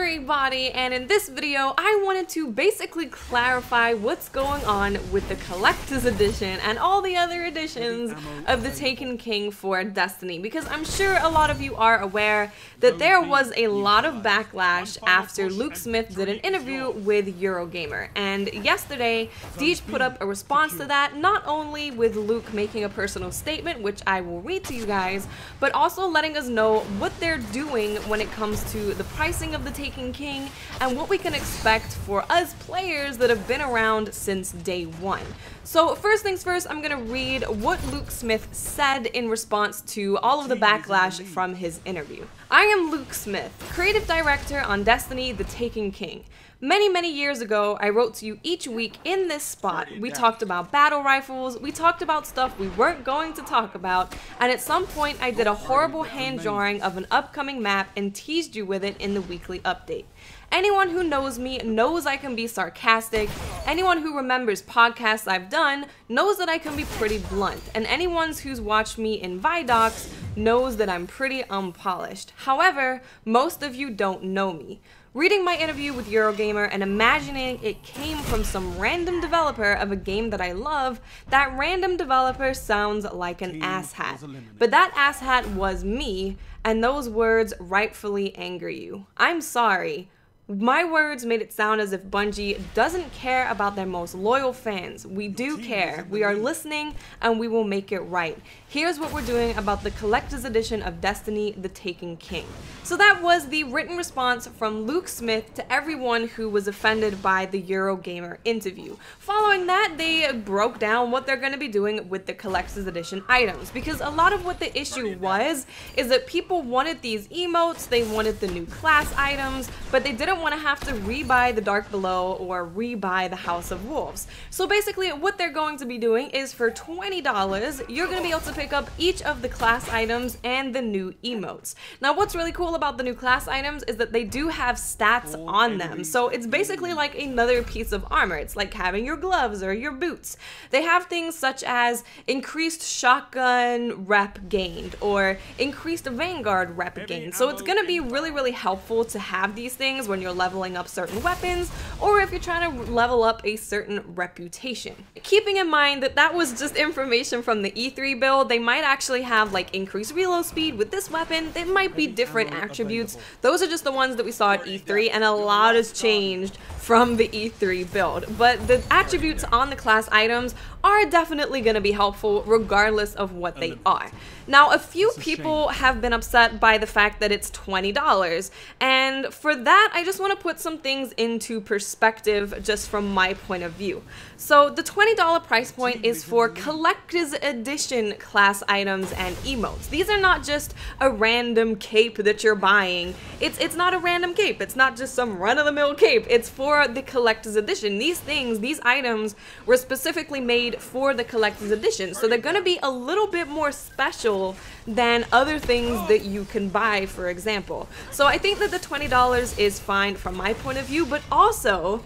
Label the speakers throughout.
Speaker 1: everybody, and in this video I wanted to basically clarify what's going on with the collector's edition and all the other editions of the Taken King for Destiny, because I'm sure a lot of you are aware that there was a lot of backlash after Luke Smith did an interview with Eurogamer, and yesterday Deej put up a response to that, not only with Luke making a personal statement, which I will read to you guys, but also letting us know what they're doing when it comes to the pricing of the Taken King and what we can expect for us players that have been around since day one. So first things first, I'm gonna read what Luke Smith said in response to all of the backlash from his interview. I am Luke Smith, creative director on Destiny: The Taken King. Many years ago, I wrote to you each week in this spot. We talked about battle rifles, we talked about stuff we weren't going to talk about, and at some point I did a horrible hand drawing of an upcoming map and teased you with it in the weekly update. Anyone who knows me knows I can be sarcastic. Anyone who remembers podcasts I've done knows that I can be pretty blunt. And anyone who's watched me in Vidocs knows that I'm pretty unpolished. However, most of you don't know me. Reading my interview with Eurogamer and imagining it came from some random developer of a game that I love, that random developer sounds like an asshat. But that asshat was me, and those words rightfully anger you. I'm sorry. My words made it sound as if Bungie doesn't care about their most loyal fans. We do care. We are listening, and we will make it right. Here's what we're doing about the collector's edition of Destiny: The Taken King. So that was the written response from Luke Smith to everyone who was offended by the Eurogamer interview. Following that, they broke down what they're going to be doing with the collector's edition items, because a lot of what the issue was is that people wanted these emotes, they wanted the new class items, but they didn't want to have to rebuy the Dark Below or rebuy the House of Wolves. So basically what they're going to be doing is for $20, you're going to be able to pick up each of the class items and the new emotes. Now what's really cool about the new class items is that they do have stats on them, so it's basically like another piece of armor. It's like having your gloves or your boots. They have things such as increased shotgun rep gained or increased Vanguard rep gained, so it's going to be really helpful to have these things when you're leveling up certain weapons or if you're trying to level up a certain reputation. Keeping in mind that that was just information from the E3 build, they might actually have like increased reload speed with this weapon. It might be different attributes. Those are just the ones that we saw at E3, and a lot has changed from the E3 build. But the attributes on the class items are definitely going to be helpful regardless of what they are. Now, a few people have been upset by the fact that it's $20, and for that I just want to put some things into perspective just from my point of view. So the $20 price point is for collector's edition class items and emotes. These are not just a random cape that you're buying. It's not a random cape. It's not just some run-of-the-mill cape. It's for the collector's edition. These things, these items were specifically made for the collector's edition, so they're going to be a little bit more special than other things that you can buy, for example. So I think that the $20 is fine from my point of view, but also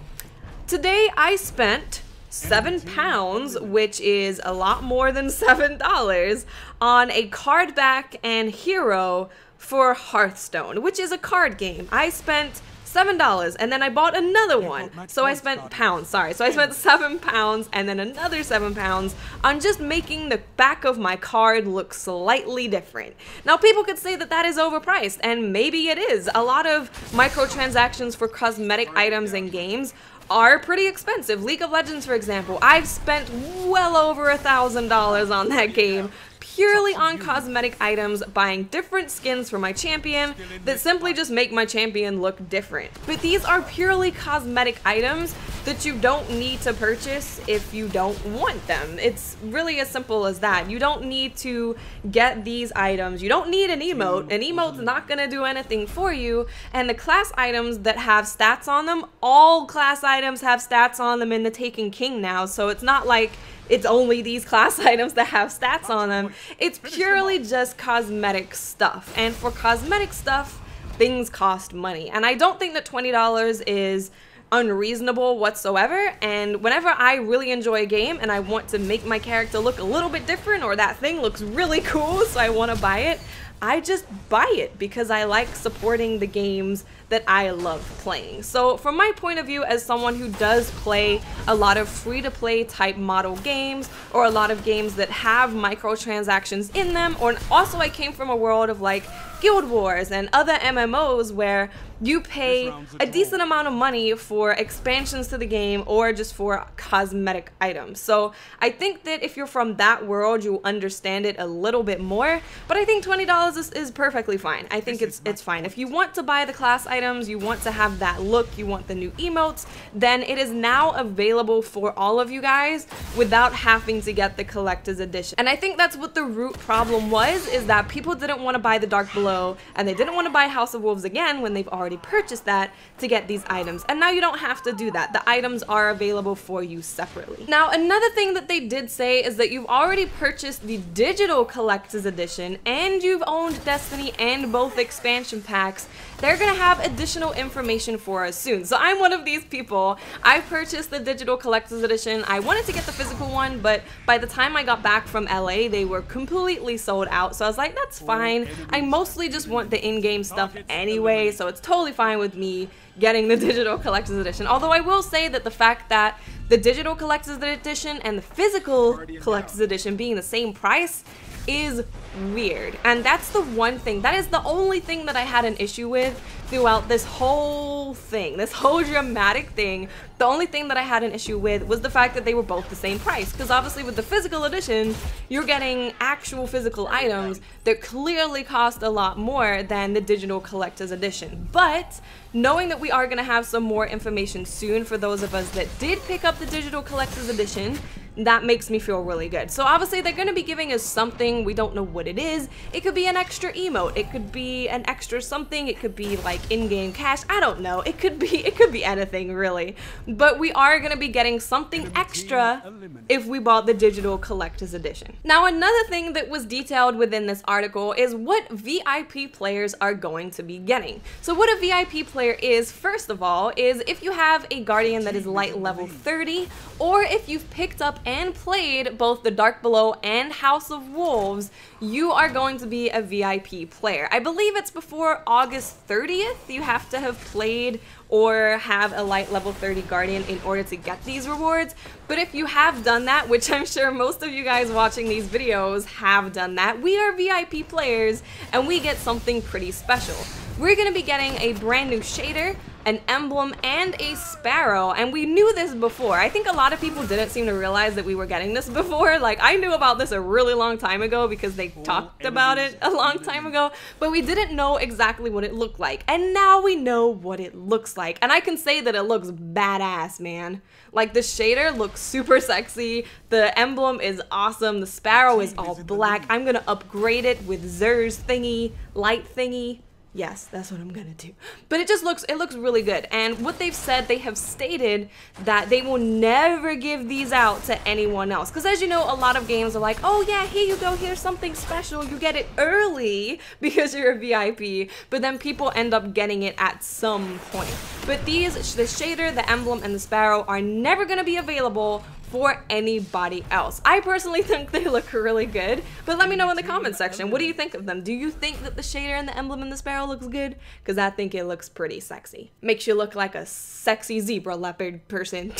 Speaker 1: today I spent £7, which is a lot more than $7, on a card back and hero for Hearthstone, which is a card game. I spent $7, and then I bought another one, so I spent pounds, sorry, so I spent £7 and then another £7 on just making the back of my card look slightly different. Now people could say that that is overpriced, and maybe it is. A lot of microtransactions for cosmetic items in games are pretty expensive. League of Legends, for example, I've spent well over $1,000 on that game purely on cosmetic items, buying different skins for my champion that simply just make my champion look different. But these are purely cosmetic items that you don't need to purchase if you don't want them. It's really as simple as that. You don't need to get these items. You don't need an emote. An emote's not gonna do anything for you. And the class items that have stats on them, all class items have stats on them in the Taken King now, so it's not like it's only these class items that have stats on them. It's purely just cosmetic stuff, and for cosmetic stuff, things cost money, and I don't think that $20 is unreasonable whatsoever. And whenever I really enjoy a game and I want to make my character look a little bit different, or that thing looks really cool so I want to buy it, I just buy it because I like supporting the games that I love playing. So from my point of view, as someone who does play a lot of free-to-play type model games, or a lot of games that have microtransactions in them, or also I came from a world of like Guild Wars and other MMOs where you pay a decent amount of money for expansions to the game or just for cosmetic items. So I think that if you're from that world, you'll understand it a little bit more, but I think $20 is perfectly fine. I think it's fine. If you want to buy the class items, you want to have that look, you want the new emotes, then it is now available for all of you guys without having to get the collector's edition. And I think that's what the root problem was, is that people didn't want to buy the Dark Below and they didn't want to buy House of Wolves again when they've already purchased that to get these items. And now you don't have to do that. The items are available for you separately. Now, another thing that they did say is that you've already purchased the digital collector's edition and you've owned Destiny and both expansion packs. They're gonna have additional information for us soon. So I'm one of these people. I purchased the digital collector's edition. I wanted to get the physical one, but by the time I got back from LA, they were completely sold out. So I was like, that's fine. I mostly just want the in-game stuff anyway, so it's totally fine with me getting the digital collector's edition. Although I will say that the fact that the digital collector's edition and the physical collector's edition being the same price is weird. And that's the one thing, that is the only thing that I had an issue with throughout this whole thing, this whole dramatic thing. The only thing that I had an issue with was the fact that they were both the same price, because obviously with the physical edition, you're getting actual physical items that clearly cost a lot more than the digital collector's edition. But knowing that we are going to have some more information soon for those of us that did pick up the digital collector's edition, that makes me feel really good. So obviously they're going to be giving us something. We don't know what it is. It could be an extra emote, it could be an extra something, it could be like in-game cash, I don't know, it could be anything really. But we are going to be getting something extra if we bought the digital collector's edition. Now, another thing that was detailed within this article is what VIP players are going to be getting. So what a VIP player is, first of all, is if you have a Guardian that is light level 30, or if you've picked up and played both the Dark Below and House of Wolves, you are going to be a VIP player. I believe it's before August 30th. You have to have played or have a light level 30 Guardian in order to get these rewards. But if you have done that, which I'm sure most of you guys watching these videos have done that, we are VIP players and we get something pretty special. We're going to be getting a brand new shader, an emblem, and a sparrow, and we knew this before. I think a lot of people didn't seem to realize that we were getting this before. Like, I knew about this a really long time ago because they talked about it a long time ago, but we didn't know exactly what it looked like, and now we know what it looks like. And I can say that it looks badass, man. Like, the shader looks super sexy, the emblem is awesome, the sparrow is all black. I'm gonna upgrade it with Zer's thingy, light thingy. Yes, that's what I'm gonna do. But it looks really good. And what they've said, they have stated that they will never give these out to anyone else. Because as you know, a lot of games are like, oh yeah, here you go, here's something special. You get it early because you're a VIP. But then people end up getting it at some point. But these, the shader, the emblem, and the sparrow are never gonna be available for anybody else. I personally think they look really good, but let me know in the comment section, what do you think of them? Do you think that the shader and the emblem and the sparrow looks good? Because I think it looks pretty sexy. Makes you look like a sexy zebra leopard person.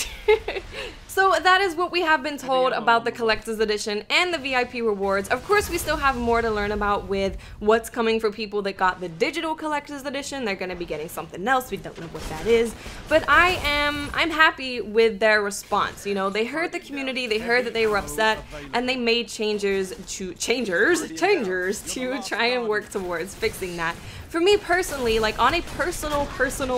Speaker 1: So that is what we have been told about the collector's edition and the VIP rewards. Of course, we still have more to learn about with what's coming for people that got the digital collector's edition. They're gonna be getting something else. We don't know what that is, but I'm happy with their response. You know, they heard the community, they heard that they were upset, and they made changers to try and work towards fixing that. For me personally, like on a personal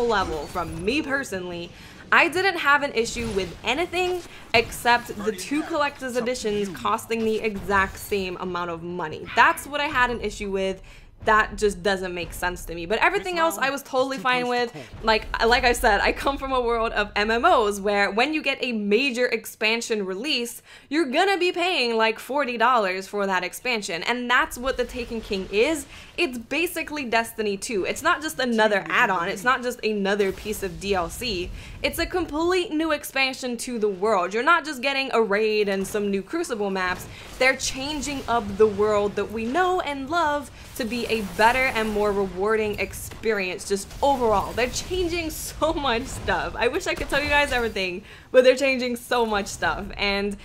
Speaker 1: level, from me personally, I didn't have an issue with anything except the two collector's editions costing the exact same amount of money. That's what I had an issue with. That just doesn't make sense to me. But everything else I was totally fine with. Like I said, I come from a world of MMOs where when you get a major expansion release, you're gonna be paying like $40 for that expansion. And that's what the Taken King is. It's basically Destiny 2. It's not just another add-on. It's not just another piece of DLC. It's a complete new expansion to the world. You're not just getting a raid and some new Crucible maps. They're changing up the world that we know and love to be a better and more rewarding experience just overall. They're changing so much stuff. I wish I could tell you guys everything, but they're changing so much stuff, and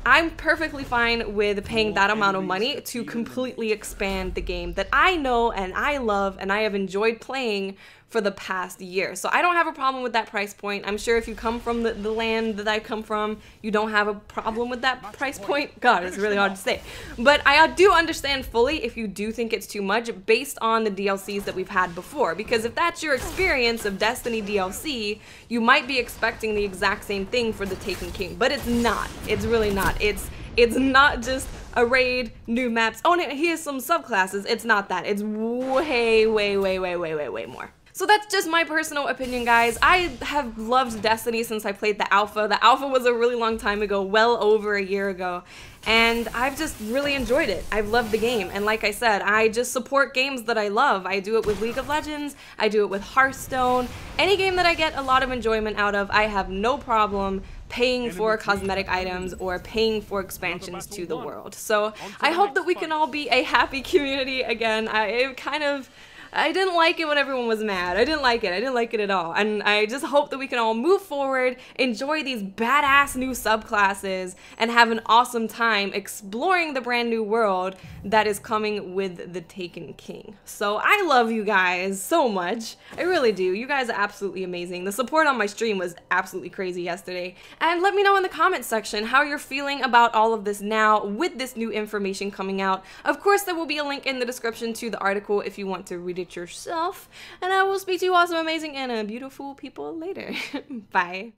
Speaker 1: I'm perfectly fine with paying that amount of money to completely expand the game that I know and I love and I have enjoyed playing for the past year. So I don't have a problem with that price point. I'm sure if you come from the land that I come from, you don't have a problem with that price point. God, it's really hard to say. But I do understand fully if you do think it's too much based on the DLCs that we've had before. Because if that's your experience of Destiny DLC, you might be expecting the exact same thing for the Taken King. But it's not. It's really not. It's not just a raid, new maps. Oh, and here's some subclasses. It's not that. It's way, way, way, way, way, way, way more. So that's just my personal opinion, guys. I have loved Destiny since I played the alpha. The alpha was a really long time ago, well over a year ago, and I've just really enjoyed it. I've loved the game, and like I said, I just support games that I love. I do it with League of Legends, I do it with Hearthstone. Any game that I get a lot of enjoyment out of, I have no problem paying for cosmetic items or paying for expansions to the world. So I hope that we can all be a happy community again. I didn't like it when everyone was mad. I didn't like it. I didn't like it at all. And I just hope that we can all move forward, enjoy these badass new subclasses, and have an awesome time exploring the brand new world that is coming with the Taken King. So I love you guys so much. I really do. You guys are absolutely amazing. The support on my stream was absolutely crazy yesterday. And let me know in the comments section how you're feeling about all of this now with this new information coming out. Of course, there will be a link in the description to the article if you want to read it yourself, and I will speak to you awesome, amazing, and beautiful people later. Bye.